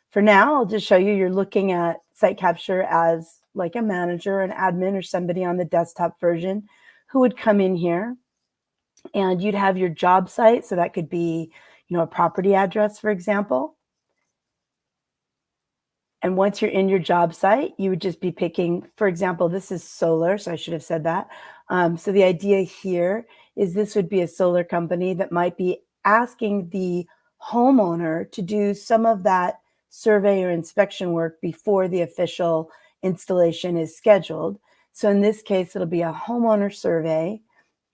For now, I'll just show you, you're looking at SiteCapture as like a manager, an admin, or somebody on the desktop version who would come in here, and you'd have your job site. So that could be, a property address, for example. And once you're in your job site, you would just be picking, for example, this is solar, so I should have said that. So the idea here is this would be a solar company that might be asking the homeowner to do some of that survey or inspection work before the official installation is scheduled. So in this case, it'll be a homeowner survey.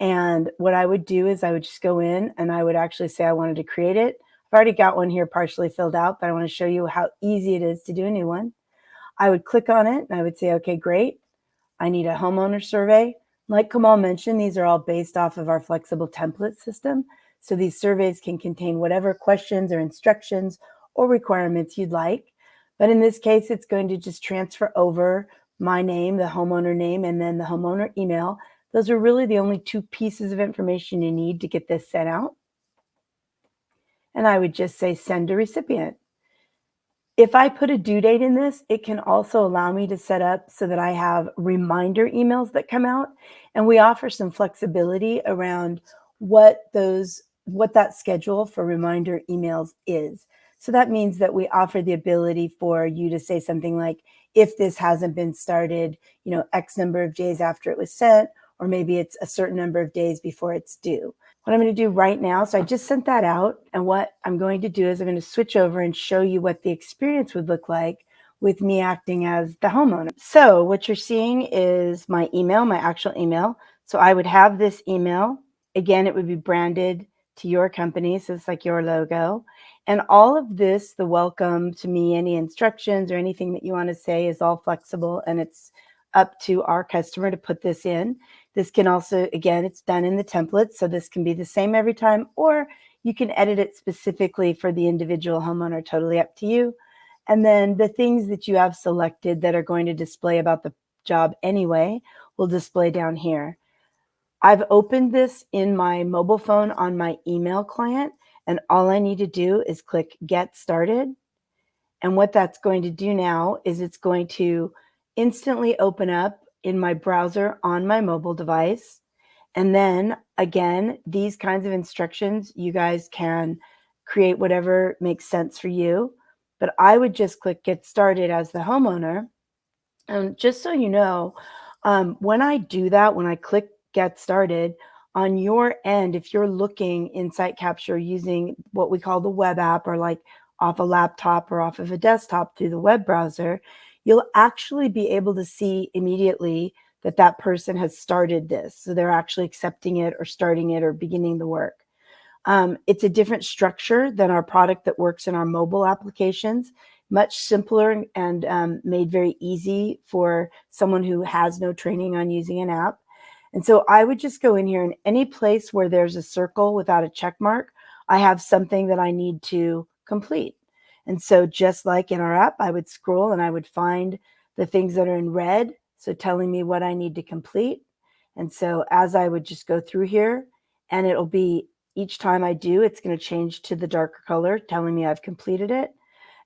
And what I would do is I would just go in and I would actually say I wanted to create it. I've already got one here partially filled out, but I want to show you how easy it is to do a new one. I would click on it and I would say, okay, great. I need a homeowner survey. Like Kamal mentioned, these are all based off of our flexible template system. So these surveys can contain whatever questions or instructions or requirements you'd like. But in this case, it's going to just transfer over my name, the homeowner name, and then the homeowner email. Those are really the only two pieces of information you need to get this sent out. And I would just say send to recipient. If I put a due date in this, it can also allow me to set up so that I have reminder emails that come out. And we offer some flexibility around what that schedule for reminder emails is. So that means that we offer the ability for you to say something like, if this hasn't been started, X number of days after it was sent, or maybe it's a certain number of days before it's due. What I'm going to do right now, so I just sent that out, and what I'm going to do is I'm going to switch over and show you what the experience would look like with me acting as the homeowner. So what you're seeing is my email, my actual email. So I would have this email. Again, it would be branded to your company, so it's like your logo. And all of this, the welcome to me, any instructions or anything that you want to say is all flexible, and it's up to our customer to put this in. This can also, again, it's done in the template, so this can be the same every time, or you can edit it specifically for the individual homeowner, totally up to you. And then the things that you have selected that are going to display about the job anyway will display down here. I've opened this in my mobile phone on my email client, and all I need to do is click Get Started. And what that's going to do now is it's going to instantly open up in my browser on my mobile device. And then again, these kinds of instructions, you guys can create whatever makes sense for you. But I would just click Get Started as the homeowner. And just so you know, when I do that, when I click Get Started, on your end, if you're looking in SiteCapture using what we call the web app, or like off a laptop or off of a desktop through the web browser, you'll actually be able to see immediately that that person has started this. So they're actually accepting it or starting it or beginning the work. It's a different structure than our product that works in our mobile applications, much simpler and made very easy for someone who has no training on using an app. And so I would just go in here, in any place where there's a circle without a check mark, I have something that I need to complete. And so just like in our app, I would scroll and I would find the things that are in red, so telling me what I need to complete. And so as I would just go through here, and it'll be, each time I do, it's going to change to the darker color, telling me I've completed it.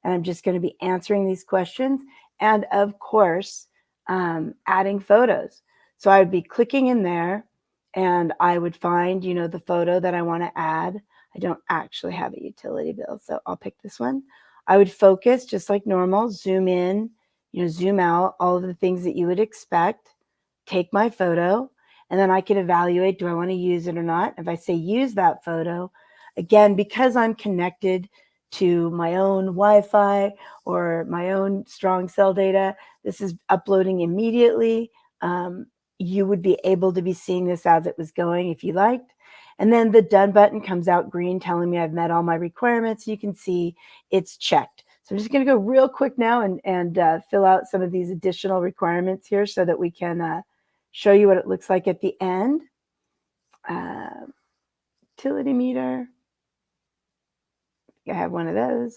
And I'm just going to be answering these questions. And of course, adding photos. So I would be clicking in there and I would find, the photo that I want to add. I don't actually have a utility bill, so I'll pick this one. I would focus just like normal, zoom in, zoom out, all of the things that you would expect, take my photo, and then I can evaluate, do I want to use it or not? If I say use that photo, again, because I'm connected to my own Wi-Fi or my own strong cell data, this is uploading immediately. You would be able to be seeing this as it was going if you liked. And then the done button comes out green, telling me I've met all my requirements. You can see it's checked. So I'm just going to go real quick now and fill out some of these additional requirements here so that we can show you what it looks like at the end. Utility meter. I have one of those.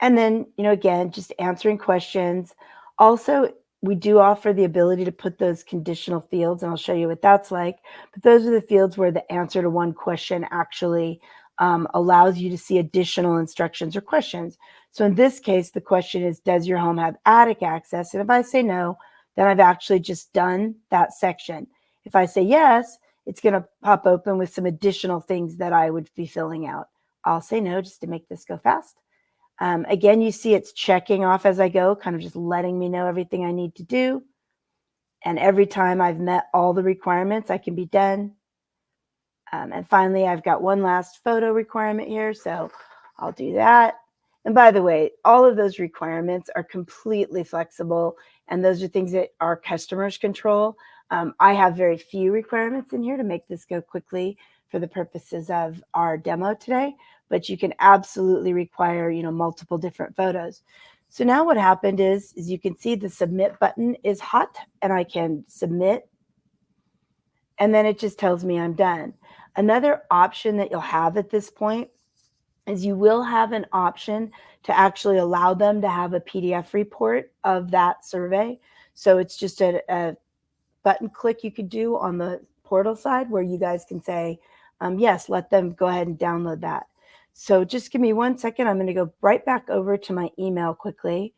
And then, again, just answering questions. Also, we do offer the ability to put those conditional fields, and I'll show you what that's like. But those are the fields where the answer to one question actually allows you to see additional instructions or questions. So in this case, the question is, does your home have attic access? And if I say no, then I've actually just done that section. If I say yes, it's going to pop open with some additional things that I would be filling out. I'll say no just to make this go fast. Again, you see it's checking off as I go, kind of just letting me know everything I need to do. And every time I've met all the requirements, I can be done. And finally, I've got one last photo requirement here, so I'll do that. And by the way, all of those requirements are completely flexible, and those are things that our customers control. I have very few requirements in here to make this go quickly for the purposes of our demo today, but you can absolutely require, multiple different photos. So now what happened is you can see the submit button is hot, and I can submit, and then it just tells me I'm done. Another option that you'll have at this point is you will have an option to actually allow them to have a PDF report of that survey. So it's just a button click you could do on the portal side where you guys can say, yes, let them go ahead and download that. So just give me 1 second. I'm going to go right back over to my email quickly.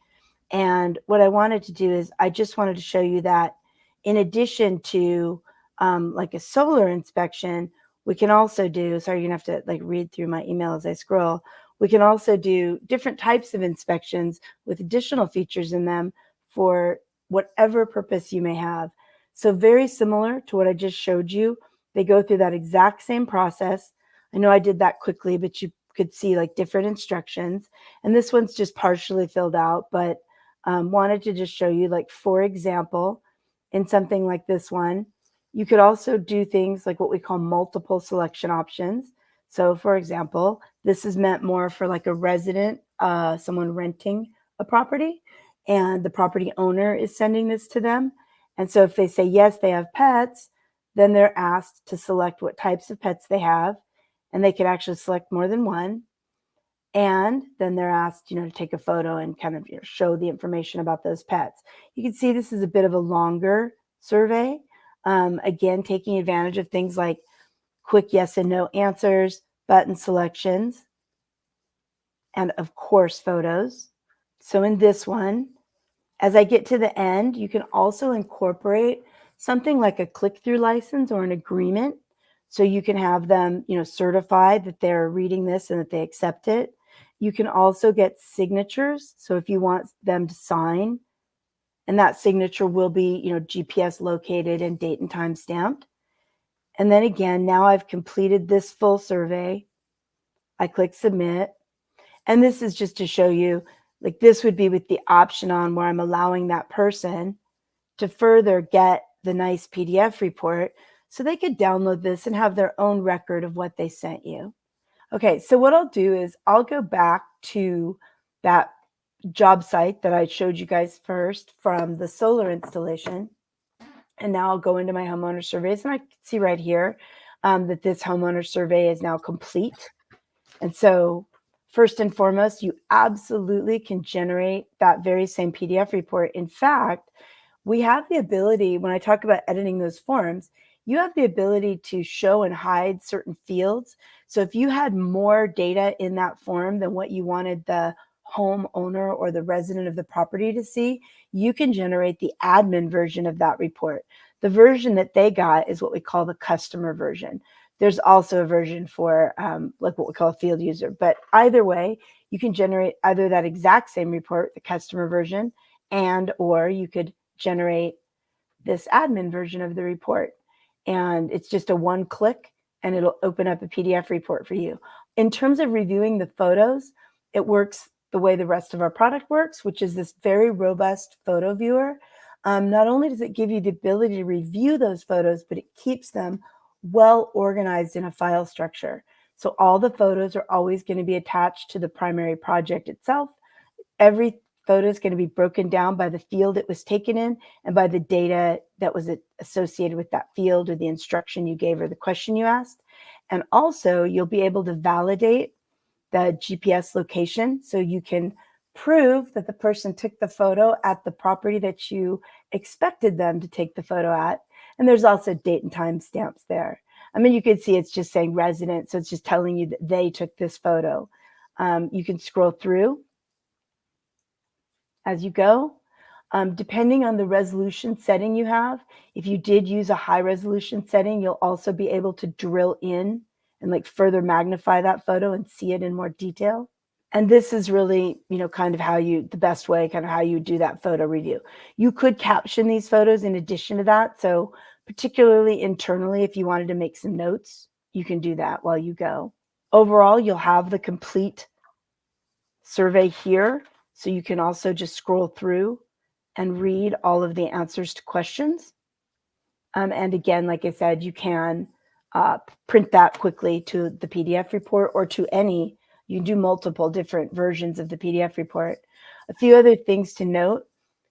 And what I wanted to do is I just wanted to show you that in addition to like a solar inspection, we can also do, sorry, you're gonna have to read through my email as I scroll. We can also do different types of inspections with additional features in them for whatever purpose you may have. So very similar to what I just showed you. They go through that exact same process. I know I did that quickly, but you could see different instructions. And this one's just partially filled out, but wanted to just show you, for example, in something like this one, you could also do things like what we call multiple selection options. So for example, this is meant more for a resident, someone renting a property, and the property owner is sending this to them. And so if they say, yes, they have pets, then they're asked to select what types of pets they have, and they could actually select more than one. And then they're asked, to take a photo and kind of show the information about those pets. You can see this is a bit of a longer survey. Again, taking advantage of things like quick yes and no answers, button selections, and of course, photos. So in this one, as I get to the end, you can also incorporate something like a click-through license or an agreement. So you can have them, certify that they're reading this and that they accept it. You can also get signatures. So if you want them to sign, and that signature will be, GPS located and date and time stamped. And then again, now I've completed this full survey. I click submit. And this is just to show you, this would be with the option on where I'm allowing that person to further get the nice PDF report so they could download this and have their own record of what they sent you. Okay, so what I'll do is I'll go back to that job site that I showed you guys first from the solar installation. And now I'll go into my homeowner surveys, and I can see right here that this homeowner survey is now complete. And so first and foremost, you absolutely can generate that very same PDF report. In fact, we have the ability, when I talk about editing those forms, you have the ability to show and hide certain fields. So if you had more data in that form than what you wanted the homeowner or the resident of the property to see, you can generate the admin version of that report. The version that they got is what we call the customer version. There's also a version for what we call a field user. But either way, you can generate either that exact same report, the customer version, and or you could generate this admin version of the report. And it's just a one click and it'll open up a PDF report for you. In terms of reviewing the photos, it works the way the rest of our product works, which is this very robust photo viewer. Not only does it give you the ability to review those photos, but it keeps them well organized in a file structure. So all the photos are always going to be attached to the primary project itself. Every photo is going to be broken down by the field it was taken in and by the data that was associated with that field or the instruction you gave or the question you asked. And also you'll be able to validate the GPS location so you can prove that the person took the photo at the property that you expected them to take the photo at. And there's also date and time stamps there. I mean, you can see it's just saying resident, so it's just telling you that they took this photo. You can scroll through as you go. Depending on the resolution setting you have, if you did use a high resolution setting, you'll also be able to drill in and like further magnify that photo and see it in more detail. And this is really, kind of the best way, kind of how you do that photo review. You could caption these photos in addition to that. So particularly internally, if you wanted to make some notes, you can do that while you go. Overall, you'll have the complete survey here. So you can also just scroll through and read all of the answers to questions. And again, like I said, you can print that quickly to the PDF report or to you can do multiple different versions of the PDF report. A few other things to note: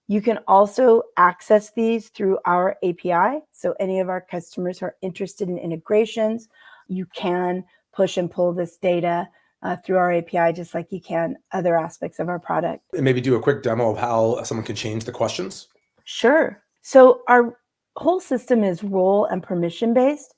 you can also access these through our API. So any of our customers who are interested in integrations, you can push and pull this data through our API, just like you can other aspects of our product. And maybe do a quick demo of how someone can change the questions. Sure. So our whole system is role and permission based.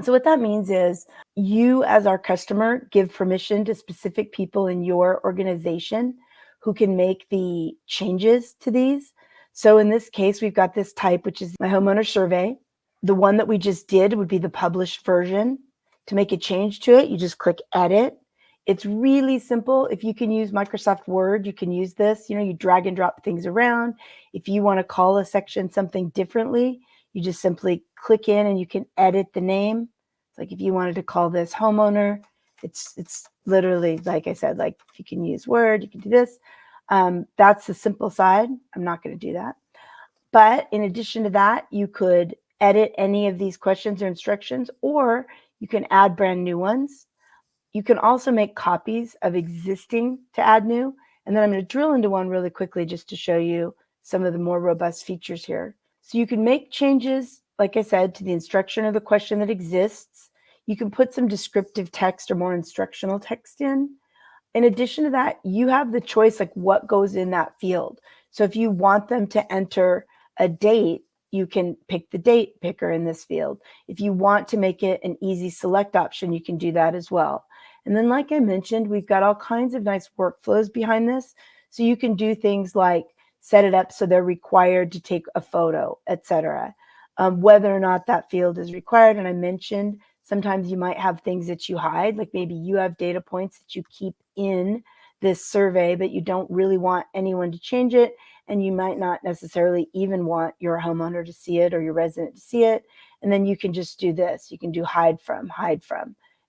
So what that means is you, as our customer, give permission to specific people in your organization who can make the changes to these. So in this case, we've got this type, which is my homeowner survey. The one that we just did would be the published version. To make a change to it, you just click edit. It's really simple. If you can use Microsoft Word, you can use this. You drag and drop things around. If you want to call a section something differently, you just simply click in and you can edit the name. Like if you wanted to call this homeowner, it's literally, like I said, like if you can use Word, you can do this. That's the simple side. I'm not going to do that. But in addition to that, you could edit any of these questions or instructions, or you can add brand new ones. You can also make copies of existing to add new. And then I'm going to drill into one really quickly just to show you some of the more robust features here. So you can make changes, like I said, to the instruction or the question that exists. You can put some descriptive text or more instructional text in. In addition to that, you have the choice, like what goes in that field. So if you want them to enter a date, you can pick the date picker in this field. If you want to make it an easy select option, you can do that as well. And then, like I mentioned, we've got all kinds of nice workflows behind this. So you can do things like set it up so they're required to take a photo, etc. Whether or not that field is required. And I mentioned sometimes you might have things that you hide, like maybe you have data points that you keep in this survey, but you don't really want anyone to change it. And you might not necessarily even want your homeowner to see it or your resident to see it. And then you can just do this. You can do hide from,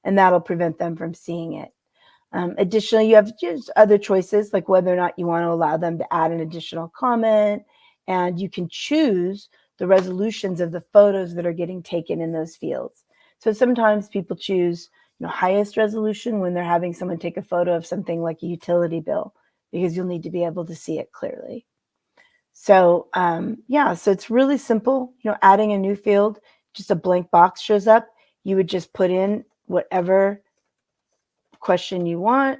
and that'll prevent them from seeing it. Additionally, you have just other choices, like whether or not you want to allow them to add an additional comment, and you can choose the resolutions of the photos that are getting taken in those fields. So sometimes people choose highest resolution when they're having someone take a photo of something like a utility bill, because you'll need to be able to see it clearly. So so it's really simple. Adding a new field, just a blank box shows up. You would just put in whatever question you want.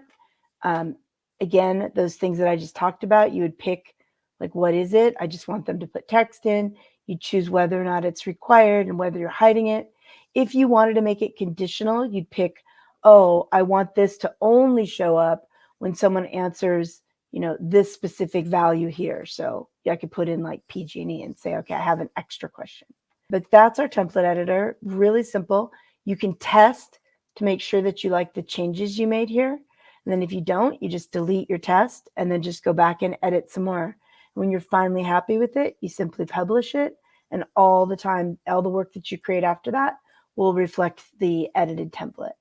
Again, those things that I just talked about, you would pick, like, what is it? I just want them to put text in. You choose whether or not it's required and whether you're hiding it. If you wanted to make it conditional, you'd pick, I want this to only show up when someone answers, this specific value here. So I could put in like PG&E and say, okay, I have an extra question. But that's our template editor. Really simple. You can test to make sure that you like the changes you made here. And then if you don't, you just delete your test and then just go back and edit some more. When you're finally happy with it, you simply publish it. And all the time, all the work that you create after that will reflect the edited template.